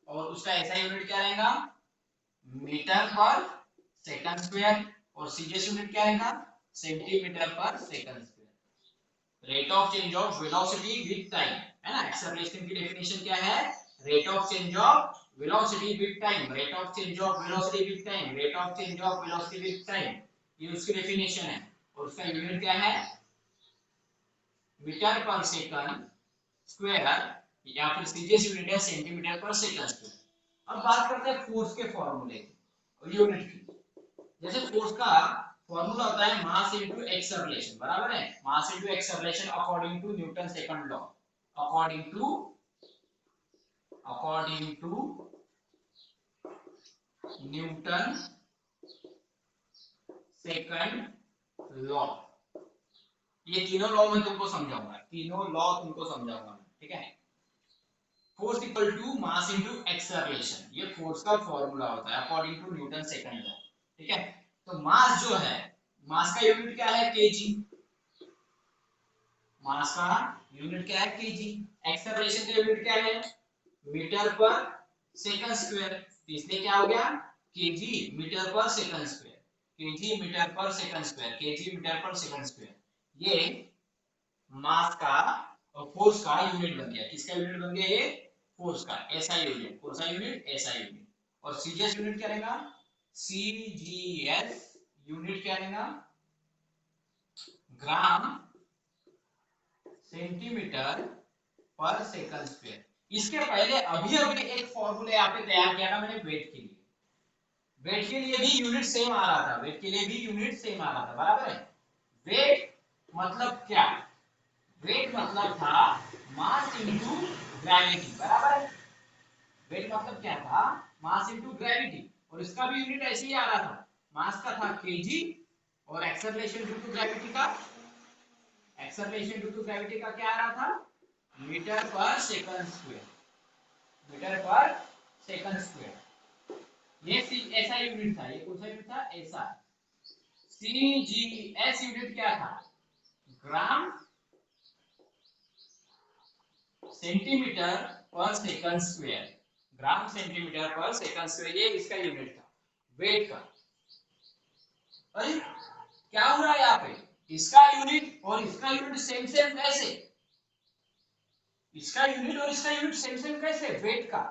और उसका ऐसा यूनिट क्या रहेगा, मीटर पर सेकंड स्क्वायर, और सीजीएस यूनिट क्या रहेगा, centimetre per second square. Rate of change of velocity with time, है ना, एक्सेलरेशन की डेफिनेशन क्या है, rate of change of velocity with time, rate of change of velocity with time, rate of change of velocity with time, ये उसकी definition है। और उसका यूनिट क्या है, मीटर पर सेकंड स्क्वायर, या फिर सीजीएस यूनिट है सेंटीमीटर पर सेकंड स्क्वायर। अब बात करते हैं फोर्स के फॉर्मूले और यूनिट की। जैसे फोर्स का फॉर्मूला होता है मास इनटू एक्सेलरेशन, बराबर है, mass into acceleration according to Newton second law, according to Newton second law. ये तीनों लॉ मैं तुमको समझाऊंगा, तीनों लॉ तुमको समझाऊंगा, ठीक है। Force equal to mass into acceleration, ये फोर्स का फॉर्मूला होता है according to Newton second law, ठीक है। तो मास जो है, मास का यूनिट क्या है, केजी, मास का यूनिट क्या है, केजी। एक्सेलरेशन का यूनिट क्या है, मीटर पर सेकंड स्क्वायर, इसलिए क्या हो गया, KG metre per second square, KG metre per second square, KG metre per second square. ये मास का और फोर्स का यूनिट बन गया, किसका यूनिट बन गया, ये फोर्स का, ऐसा यूनिट, कौन सा यूनिट, ऐसा यूनिट। और सीजीएस यूनिट क्या रहेगा, सीजीएस यूनिट क्या रहेगा, gram centimetre per second square. इसके पहले अभी अभी एक फॉर्मूला यहाँ पे तैयार किया था मैंने वेट के लिए, वेट के लिए भी यूनिट सेम आ रहा था, वेट के लिए भी यूनिट सेम आ रहा था, बराबर है। वेट मतलब क्या, वेट मतलब था मास इनटू ग्रेविटी, बराबर है। वेट मतलब क्या था, मास इनटू ग्रेविटी, और इसका भी यूनिट ऐसे ही आ रहा था, मास का था केजी और एक्सेलरेशन ड्यू टू ग्रेविटी का, एक्सेलरेशन ड्यू टू ग्रेविटी का क्या आ रहा था, metre per second square, metre per second square. ये ऐसा यूनिट था, ये कौन सा यूनिट था, ऐसा। सीजीएस यूनिट क्या था, ग्राम सेंटीमीटर पर सेकंड स्क्वायर, ग्राम सेंटीमीटर पर सेकंड स्क्वायर, ये इसका यूनिट था वेट का। अरे क्या हो रहा है यहाँ पे, इसका यूनिट और इसका यूनिट सेम सेम कैसे, इसका यूनिट और इसका यूनिट सेम सेम कैसे, वेट का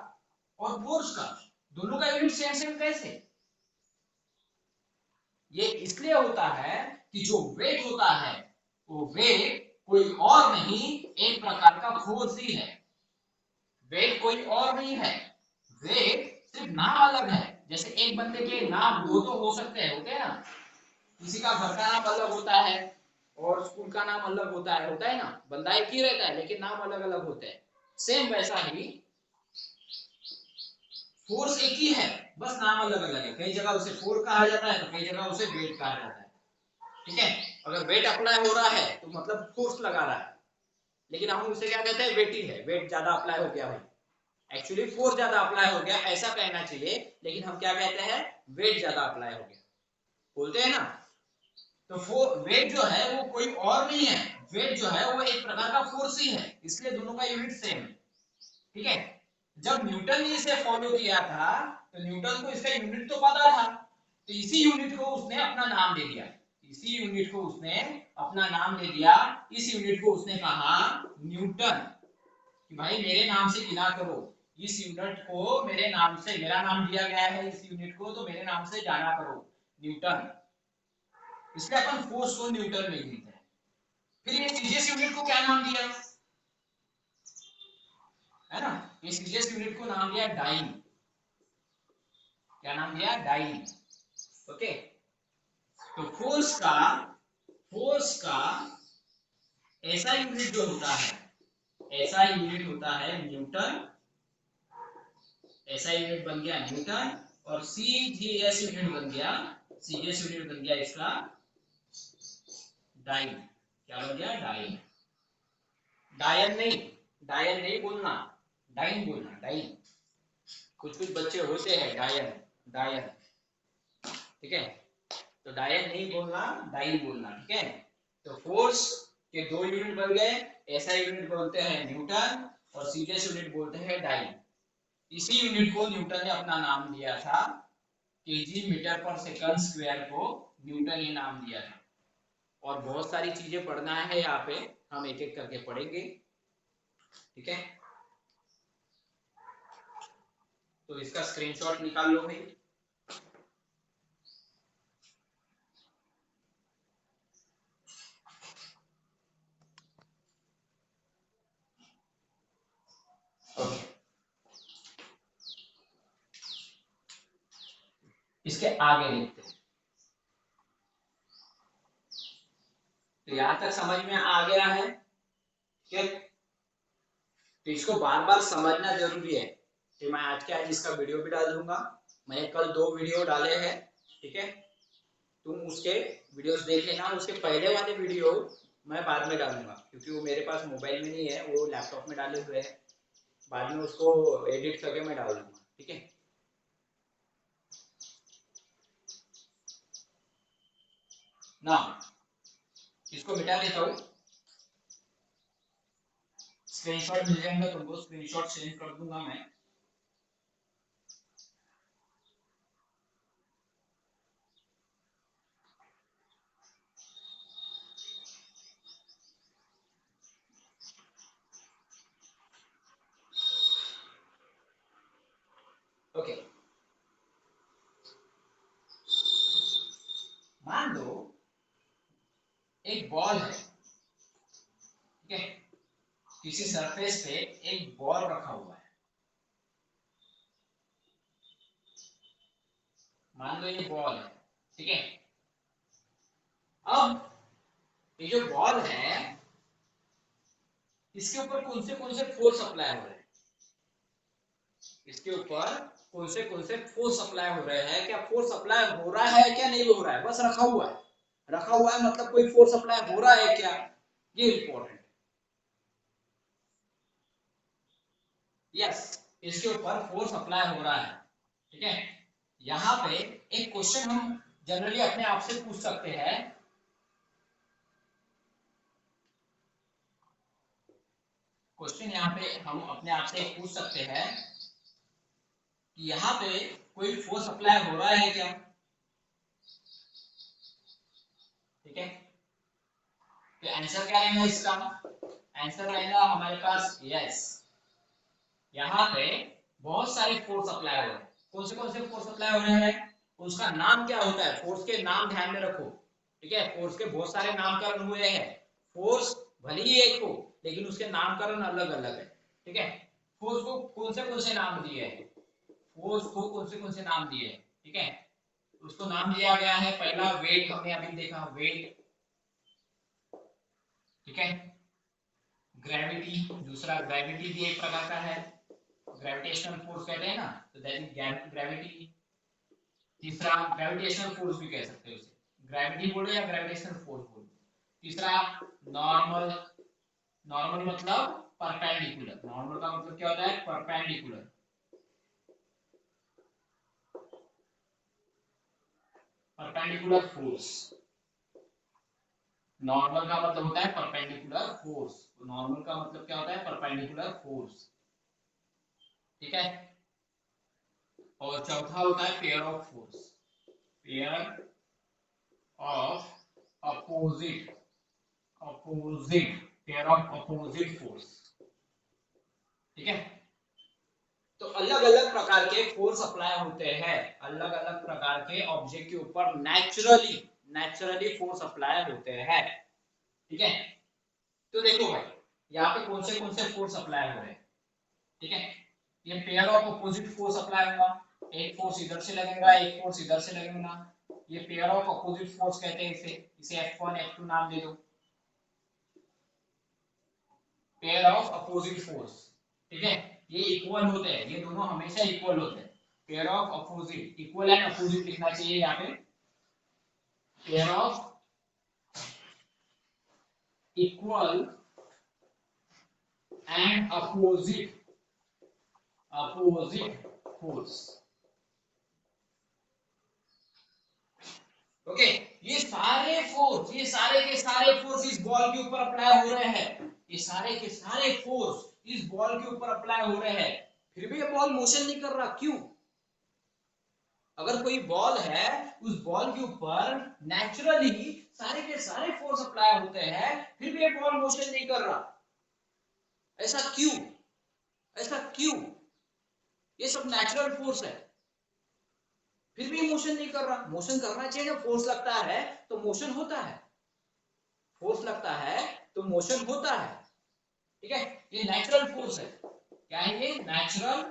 और फोर्स का, दोनों का यूनिट सेम सेम कैसे। ये इसलिए होता है कि जो वेट होता है वो वेट कोई और नहीं, एक प्रकार का फोर्स ही है, वेट कोई और नहीं है, वेट सिर्फ नाम अलग है। जैसे एक बंदे के नाम दो तो हो सकते हैं, होते हैं ना, किसी का घर का नाम अलग होता है और स्कूल का नाम अलग होता है ना, बंदा एक ही रहता है लेकिन नाम अलग अलग होते हैं। सेम वैसा ही फोर्स एक ही है, बस नाम अलग अलग है, कई जगह उसे फोर्स कहा जाता है तो कई जगह उसे वेट कहा जाता है, ठीक है। अगर वेट अप्लाई हो रहा है तो मतलब फोर्स लगा रहा है, लेकिन हम उसे क्या कहते हैं, वेट ही है, वेट ज्यादा अप्लाई हो गया भाई, एक्चुअली फोर्स ज्यादा अप्लाई हो गया ऐसा कहना चाहिए, लेकिन हम क्या कहते हैं, वेट ज्यादा अप्लाई हो गया बोलते हैं ना। तो वेट जो है वो कोई और नहीं है, वेट जो है वो एक प्रकार का फोर्स ही है, इसलिए दोनों का यूनिट सेम है, ठीक है। जब न्यूटन ने इसे फॉलो किया था तो न्यूटन को इसका यूनिट तो पता था, तो इसी यूनिट को उसने अपना नाम दे दिया, इसी यूनिट को उसने अपना नाम दे दिया। इस यूनिट को उसने कहा न्यूटन, कि भाई मेरे नाम से गिना करो, इस यूनिट को मेरे नाम से, मेरा नाम दिया गया है इस यूनिट को, तो मेरे नाम से जाना करो न्यूटन। इसलिए अपन फोर्स को न्यूटन में गिनते हैं। फिर ये सीजीएस यूनिट को क्या नाम दिया है ना, ये सीजीएस यूनिट को नाम दिया डाइन। क्या नाम दिया? डाइन। ओके, तो फोर्स का ऐसा यूनिट जो होता है, ऐसा यूनिट होता है न्यूटन, ऐसा यूनिट बन गया न्यूटन, और सीजीएस यूनिट बन गया, सीजीएस यूनिट बन गया इसका डाइन। क्या बन गया? डाइन। डायन नहीं बोलना, डाइन बोलना, डाइन। कुछ कुछ बच्चे होते हैं डायन, डायन, ठीक है, तो डायन नहीं बोलना, डाइन बोलना, ठीक है। तो फोर्स के दो यूनिट बन गए, ऐसा यूनिट बोलते हैं न्यूटन और सीजीएस यूनिट बोलते हैं डाइन। इसी यूनिट को न्यूटन ने अपना नाम दिया था, KG metre per second square को न्यूटन ने नाम दिया था। और बहुत सारी चीजें पढ़ना है यहाँ पे, हम एक एक करके पढ़ेंगे, ठीक है। तो इसका स्क्रीनशॉट निकाल लो भाई। ओके, इसके आगे देखते हैं। तो यहां तक समझ में आ गया है क्या? तो इसको बार बार समझना जरूरी है। कि मैं आज के आज इसका वीडियो भी डाल दूंगा, मैंने कल 2 वीडियो डाले हैं, ठीक है, तुम उसके वीडियोस देख लेना। उसके पहले वाले वीडियो मैं बाद में डालूंगा, क्योंकि वो मेरे पास मोबाइल में नहीं है, वो लैपटॉप में डाले हुए हैं, बाद में उसको एडिट करके मैं डाल दूंगा, ठीक है। ना इसको मिटा देता हूँ, स्क्रीनशॉट मिल जाएगा तुमको, स्क्रीनशॉट सेंड कर दूंगा मैं। ओके, मान लो एक बॉल है, ठीक है, किसी सरफेस पे एक बॉल रखा हुआ है, मान लो ये बॉल है, ठीक है। अब ये जो बॉल है, इसके ऊपर कौन से फोर्स अप्लाई हो रहे हैं, इसके ऊपर कौन से फोर्स अप्लाई हो रहे हैं, क्या फोर्स अप्लाई हो रहा है क्या नहीं हो रहा है, बस रखा हुआ है, रखा हुआ है मतलब कोई फोर्स अप्लाई हो रहा है क्या, ये इंपॉर्टेंट। यस, इसके ऊपर फोर्स अप्लाई हो रहा है, ठीक है। यहाँ पे एक क्वेश्चन हम जनरली अपने आप से पूछ सकते हैं, क्वेश्चन यहाँ पे हम अपने आप से पूछ सकते हैं कि यहाँ पे कोई फोर्स अप्लाई हो रहा है क्या, ठीक है। तो आंसर क्या रहेगा इसका? आंसर रहेगा हमारे पास यस। यहाँ पे बहुत सारे फोर्स अप्लाई हो रहे हैं, कौन से फोर्स अप्लाई हो रहे हैं, उसका नाम क्या होता है, फोर्स के नाम ध्यान में रखो, ठीक है। फोर्स के बहुत सारे नामकरण हुए हैं, फोर्स भले ही एक हो लेकिन उसके नामकरण अलग अलग है, ठीक है। फोर्स को कौन से नाम दिए हैं, फोर्स को कौन से नाम दिए हैं, ठीक है। उसको नाम दिया गया है, पहला वेट, हमने अभी देखा वेट, ठीक है। ग्रेविटी, दूसरा ग्रेविटी भी एक प्रकार का है, ग्रेविटेशनल फोर्स कहते हैं ना, तो दैट इज ग्रेविटी। तीसरा ग्रेविटेशनल फोर्स भी कह सकते हो उसे, ग्रेविटी बोलो या ग्रेविटेशनल फोर्स बोलो। तीसरा नॉर्मल, नॉर्मल मतलब परपेंडिकुलर, नॉर्मल का मतलब क्या होता है, परपेंडिकुलर, परपेंडिकुलर फोर्स। नॉर्मल का मतलब होता है परपेंडिकुलर फोर्स, नॉर्मल का मतलब क्या होता है, परपेंडिकुलर फोर्स, ठीक है। और चौथा होता है pair of force, pair of opposite pair of opposite force. ठीक है, तो अलग अलग प्रकार के फोर्स अप्लाई होते हैं, अलग अलग प्रकार के ऑब्जेक्ट के ऊपर नेचुरली फोर्स अप्लाई होते हैं। ठीक है, तो देखो भाई यहाँ पे कौन से फोर्स अप्लाई हो रहे हैं। ठीक है, ये pair of opposite force apply होगा, एक फोर्स इधर से लगेगा, एक फोर्स इधर से लगेगा, ये पेयर ऑफ अपोजिट फोर्स कहते हैं इसे F1 F2 नाम दे दो, पेयर ऑफ अपोजिट फोर्स। ठीक है, ये इक्वल होते हैं, ये दोनों हमेशा इक्वल होते हैं, pair of opposite, equal and opposite लिखना चाहिए यहाँ पे, pair of equal and opposite force. Okay, ये सारे के सारे फोर्स इस बॉल के ऊपर अप्लाई हो रहे हैं, ये सारे के सारे फोर्स इस बॉल के ऊपर अप्लाई हो रहे हैं, फिर भी ये बॉल मोशन नहीं कर रहा, क्यों? अगर कोई बॉल है, उस बॉल के ऊपर नेचुरली सारे के सारे फोर्स अप्लाई होते हैं, फिर भी ये बॉल मोशन नहीं कर रहा, ऐसा क्यों? ये सब नेचुरल फोर्स है, फिर भी मोशन नहीं कर रहा। मोशन करना चाहिए, जब फोर्स लगता है तो मोशन होता है, फोर्स लगता है तो मोशन होता है। ठीक है, ये नेचुरल फोर्स है, क्या है ये? Natural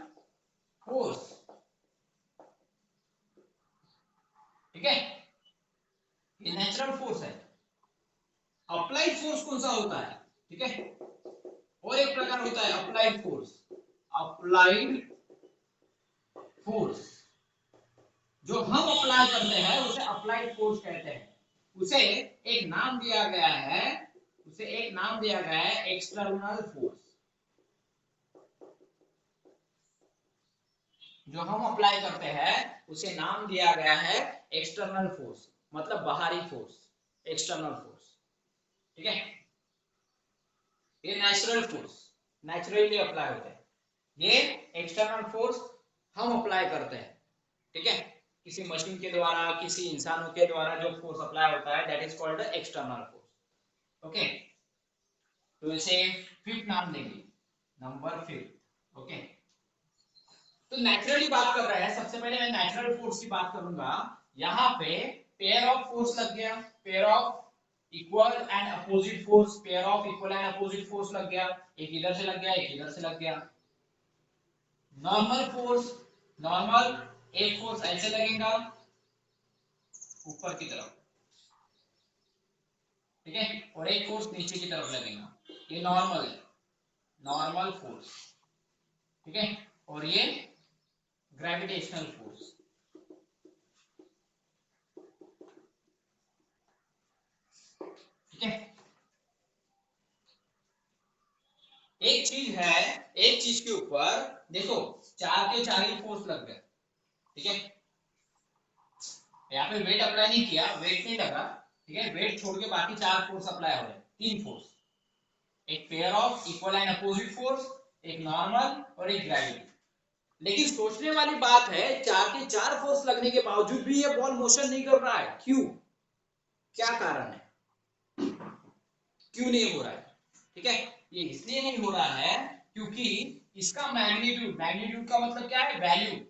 force. ठीक है, ये नेचुरल फोर्स है। अप्लाइड फोर्स कौन सा होता है? ठीक है, और एक प्रकार होता है अप्लाइड फोर्स, जो हम अप्लाई करते हैं उसे अप्लाइड फोर्स कहते हैं, उसे एक नाम दिया गया है, एक्सटर्नल फोर्स। जो हम अप्लाई करते हैं उसे नाम दिया गया है एक्सटर्नल फोर्स, मतलब बाहरी फोर्स, एक्सटर्नल फोर्स। ठीक है, ये नेचुरल फोर्स नेचुरली अप्लाई होते हैं, ये एक्सटर्नल फोर्स हम अप्लाई करते हैं। ठीक है, किसी मशीन के द्वारा, किसी इंसानों के द्वारा जो फोर्स अप्लाई होता है, that is called external force. Okay, तो इसे फिफ्थ नाम देंगे, नंबर फिफ्थ। ओके, तो नेचुरली बात कर रहे हैं, सबसे पहले मैं नेचुरल फोर्स की बात करूंगा। यहाँ पे पेयर ऑफ फोर्स लग गया, pair of equal and opposite force, pair of equal and opposite force लग गया, एक इधर से लग गया, एक इधर से लग गया। नॉर्मल फोर्स, नॉर्मल एक फोर्स ऐसे लगेगा ऊपर की तरफ, ठीक है, और एक फोर्स नीचे की तरफ लगेगा, ये नॉर्मल है, नॉर्मल फोर्स। ठीक है, और ये ग्रेविटेशनल फोर्स। ठीक है, एक चीज के ऊपर देखो, चार के चार ही फोर्स लग गए। ठीक है, यहाँ पे वेट अप्लाई नहीं किया, वेट नहीं लगा। ठीक है, वेट छोड़ के बाकी चार फोर्स अप्लाई हो रहे, तीन फोर्स, एक pair of equal and opposite force, एक नॉर्मल और एक ग्रेविटी। लेकिन सोचने वाली बात है, चार के चार फोर्स लगने के बावजूद भी ये बॉल मोशन नहीं कर रहा है, क्यों? क्या कारण है, क्यों नहीं हो रहा है? ठीक है, ये इसलिए नहीं हो रहा है क्योंकि इसका मैग्नीट्यूड का मतलब क्या है? वैल्यू।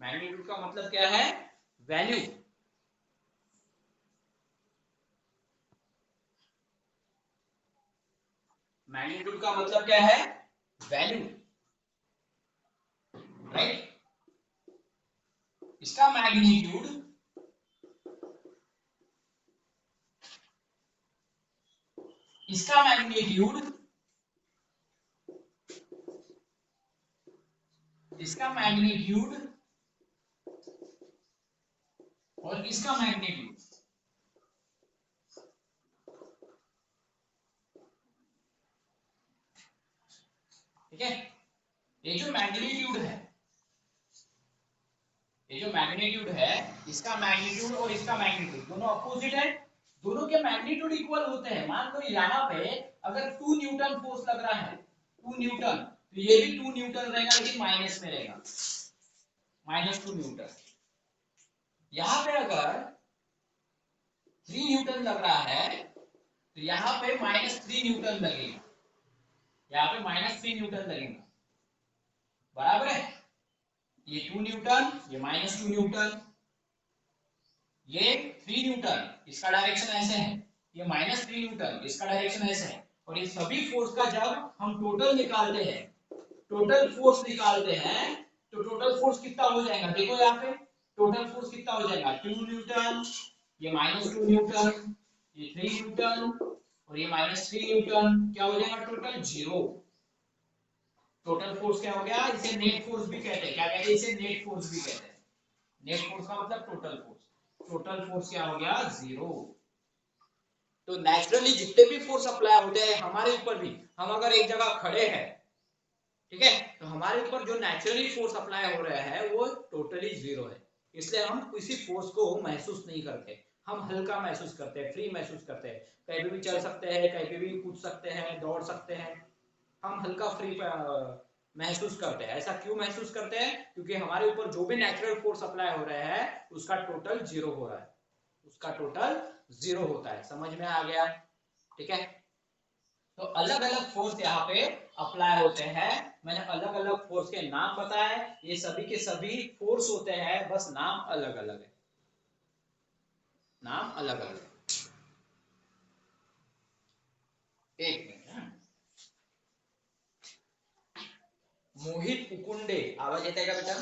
मैग्नीट्यूड का मतलब क्या है? वैल्यू। मैग्नीट्यूड का मतलब क्या है? Value, right? इसका मैग्नीट्यूड इसका मैग्नीट्यूड और इसका मैग्नीट्यूड, ठीक है, ये जो मैग्नीट्यूड है, इसका मैग्नीट्यूड और इसका मैग्नीट्यूड दोनों अपोजिट है, दोनों के मैग्नीट्यूड इक्वल होते हैं। मान लो यहाँ पे अगर 2 न्यूटन फोर्स लग रहा है, 2 न्यूटन, तो ये भी 2 न्यूटन रहेगा, लेकिन माइनस में रहेगा, -2 न्यूटन। यहाँ पे अगर 3 न्यूटन लग रहा है तो यहाँ पे -3 न्यूटन लगेगा, यहाँ पे -3 न्यूटन लगेगा, बराबर है। ये 2 न्यूटन, ये -2 न्यूटन, ये 3 न्यूटन, इसका डायरेक्शन ऐसे है, ये -3 न्यूटन, इसका डायरेक्शन ऐसे है। और ये सभी फोर्स का जब हम टोटल निकालते हैं, टोटल फोर्स निकालते हैं, तो टोटल फोर्स कितना हो जाएगा, देखो यहाँ पे टोटल फोर्स कितना हो जाएगा, 2 न्यूटन, ये -2 न्यूटन, ये 3 न्यूटन और ये -3 न्यूटन, क्या हो जाएगा टोटल 0। टोटल फोर्स क्या हो गया, इसे नेट फोर्स भी कहते हैं, क्या कहते हैं इसे, नेट फोर्स भी कहते हैं। नेट फोर्स का मतलब टोटल फोर्स, टोटल फोर्स क्या हो गया 0। तो नेचुरली जितने भी फोर्स अप्लाई होते हैं हमारे ऊपर भी, हम अगर एक जगह खड़े हैं, ठीक है, तो हमारे ऊपर जो नेचुरली फोर्स अप्लाई हो रहा है वो टोटली 0 है। इसलिए हम किसी फोर्स को महसूस नहीं करते, हम हल्का महसूस करते हैं, फ्री महसूस करते हैं, कहीं भी चल सकते हैं, कहीं भी कूद सकते हैं, दौड़ सकते हैं, हम हल्का फ्री महसूस करते हैं। ऐसा क्यों महसूस करते हैं, क्योंकि हमारे ऊपर जो भी नेचुरल फोर्स अप्लाई हो रहा है उसका टोटल 0 हो रहा है, उसका टोटल 0 होता है। समझ में आ गया, ठीक है। तो अलग अलग फोर्स यहाँ पे अप्लाई होते हैं, मैंने अलग अलग फोर्स के नाम बताए, ये सभी के सभी फोर्स होते हैं, बस नाम अलग अलग है, नाम अलग अलग है। एक मिनट, मोहित उकुंडे, आवाज येत आहे का बेटा,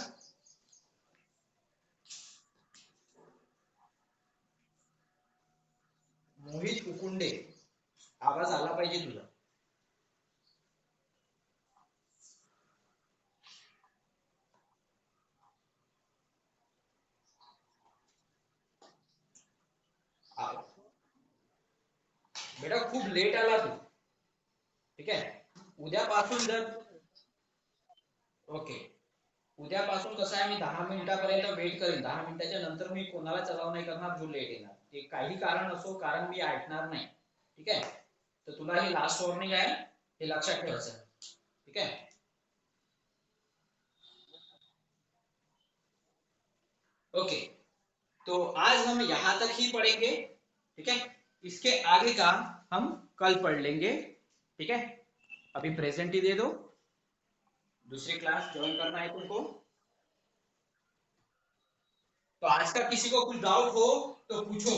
मोहित उकुंडे, आवाज आला पाहिजे तुझा। बेटा खूप लेट आला तू, ठीक आहे, उद्यापासून जर, ओके, उद्यापासून कसं आहे, मी 10 मिनिटापर्यंत वेट करेन, 10 मिनिटाच्या नंतर मी कोणाला चलाव नाही करणार जो लेट येणार, ते काही कारण असो, कारण मी ऐकणार नाही, ठीक आहे। तर तुला ही लास्ट वॉर्निंग आहे, हे लक्षात ठेवायचं, ठीक है। ओके, तो आज हम यहां तक ही पढ़ेंगे, ठीक है, इसके आगे का हम कल पढ़ लेंगे, ठीक है। अभी प्रेजेंट ही दे दो, दूसरी क्लास ज्वाइन करना है तुमको। तो आज का किसी को कुछ डाउट हो तो पूछो,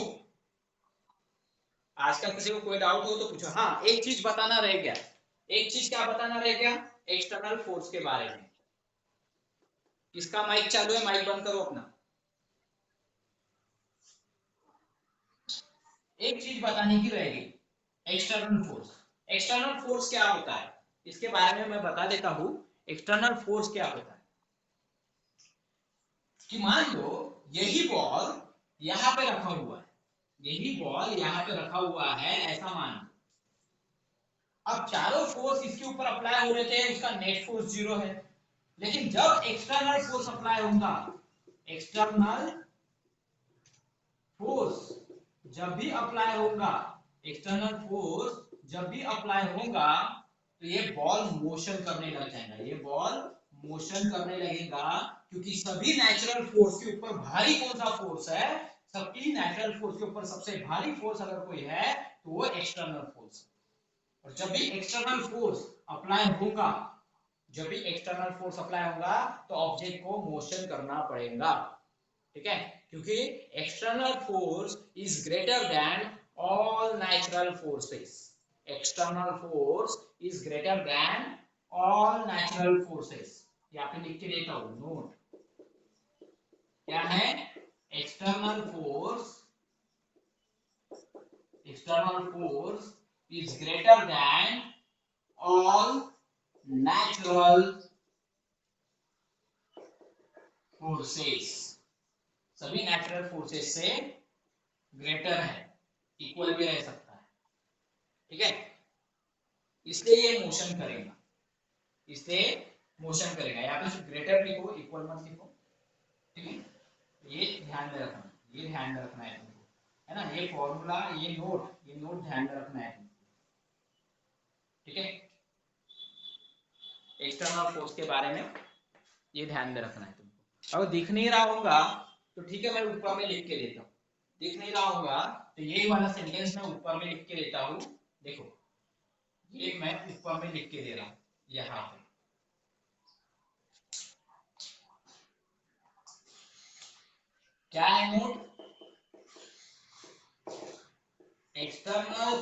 आज का किसी को कोई डाउट हो तो पूछो। हाँ, एक चीज बताना रह गया, एक चीज क्या बताना रह गया, एक्सटर्नल फोर्स के बारे में। किसका माइक चालू है, माइक बंद करो अपना। एक चीज बताने की रहेगी, एक्सटर्नल फोर्स। एक्सटर्नल फोर्स क्या होता है इसके बारे में मैं बता देता हूं। एक्सटर्नल फोर्स क्या होता है कि मान लो यही बॉल यहां पे रखा हुआ है, यही बॉल यहां पे रखा हुआ है, ऐसा मान लो। अब चारों फोर्स इसके ऊपर अप्लाई हो रहे थे, उसका नेट फोर्स 0 है, लेकिन जब एक्सटर्नल फोर्स अप्लाई होगा, एक्सटर्नल फोर्स जब भी अप्लाई होगा, एक्सटर्नल फोर्स जब भी अप्लाई होगा, तो ये बॉल मोशन करने लग जाएगा, ये बॉल मोशन करने लगेगा, क्योंकि सभी नेचुरल फोर्स के ऊपर भारी कौन सा फोर्स है, सभी नेचुरल फोर्स के ऊपर सबसे भारी फोर्स अगर कोई है तो वो एक्सटर्नल फोर्स। और जब भी एक्सटर्नल फोर्स अप्लाई होगा, जब भी एक्सटर्नल फोर्स अप्लाई होगा तो ऑब्जेक्ट को मोशन करना पड़ेगा, ठीक है, क्योंकि external force is greater than all natural forces. External force is greater than all natural forces. यहाँ पे लिख के देता हूं नोट, क्या है, external force, external force is greater than all natural forces. सभी नेचुरल फोर्सेस से ग्रेटर है, इक्वल भी रह सकता है, ठीक है, इसलिए ये मोशन करेगा, इसलिए मोशन करेगा। यहाँ पे सिर्फ ग्रेटर लिखो, इक्वल मत लिखो, ठीक है, ये ध्यान में रखना, ये ध्यान में रखना है तुमको, है ना, ये फॉर्मूला, ये नोट ध्यान में रखना है तुमको, ठीक है। एक्सटर्नल फोर्स के बारे में ये ध्यान में रखना है तुमको। अगर दिख नहीं रहा होगा तो ठीक है, मैं ऊपर में लिख के देता हूँ। दिख नहीं रहा होगा तो यही वाला सेंटेंस मैं ऊपर में लिख के देता हूँ। देखो ये मैं ऊपर में लिख के दे रहा हूँ यहाँ पे। क्या है note? External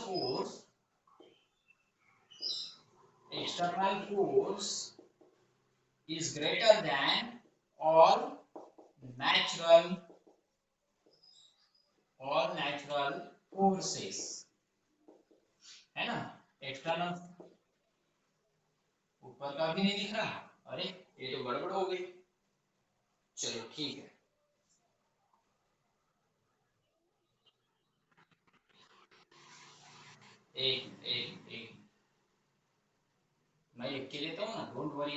force is greater than all natural forces, है ना। एक्सटर्नल, ऊपर का भी नहीं दिख रहा, अरे ये तो गड़बड़ हो गई। चलो ठीक है, एक मैं लिख के देता हूँ ना, डोंट वरी।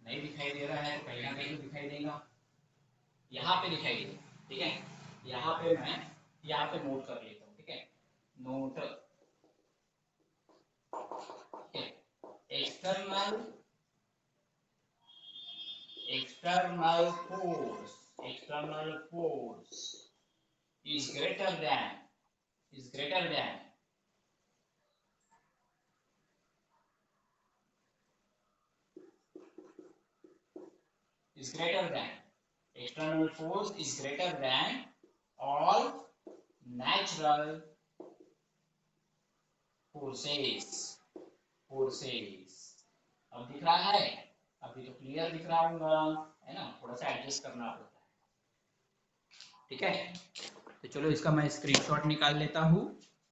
नहीं दिखाई दे रहा है तो कहीं ना कहीं तो दिखाई देगा, यहाँ पे दिखाई देगा, ठीक है। यहाँ पे मैं यहाँ पे नोट कर लेता हूँ, ठीक है। नोट, ठीक है। External force is greater than external force is greater than all natural forces। अब दिख रहा है? अभी तो क्लियर दिख रहा होगा, है ना। थोड़ा सा एडजस्ट करना पड़ता है, ठीक है। तो चलो इसका मैं स्क्रीनशॉट निकाल लेता हूँ।